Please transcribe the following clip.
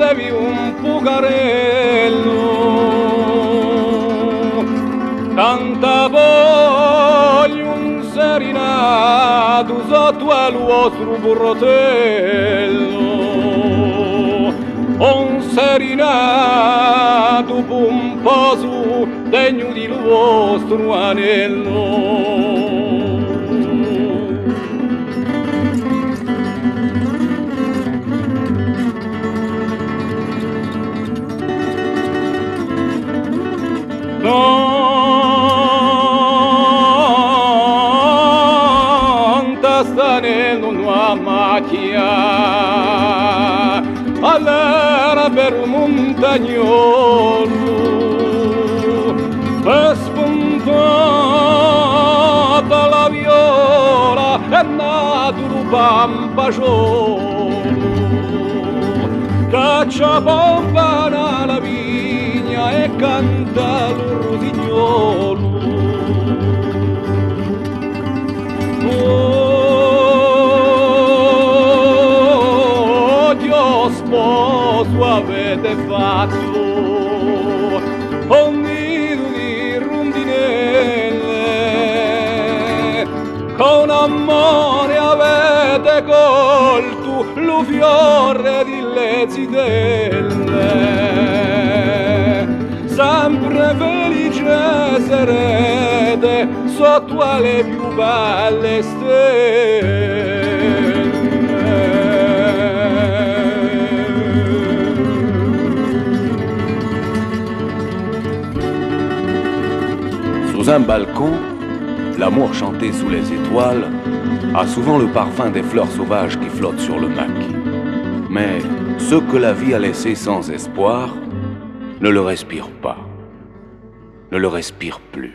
devi un pucarello, canta voglio un serinato sotto al vostro burrotello, un serinato pomposo degno di vostro anello. Stanello una macchia all'era per un montagnolo e spuntata la viola è nato un pampagiolo caccia pompa la vigna e canta il rosignolo. Sposo avete fatto un nido di rondinelle, con amore avete colto lo fiore delle zitelle, sempre felice sarete sotto alle più belle stelle. Sous un balcon, l'amour chanté sous les étoiles a souvent le parfum des fleurs sauvages qui flottent sur le maquis. Mais ceux que la vie a laissés sans espoir ne le respirent pas, ne le respirent plus.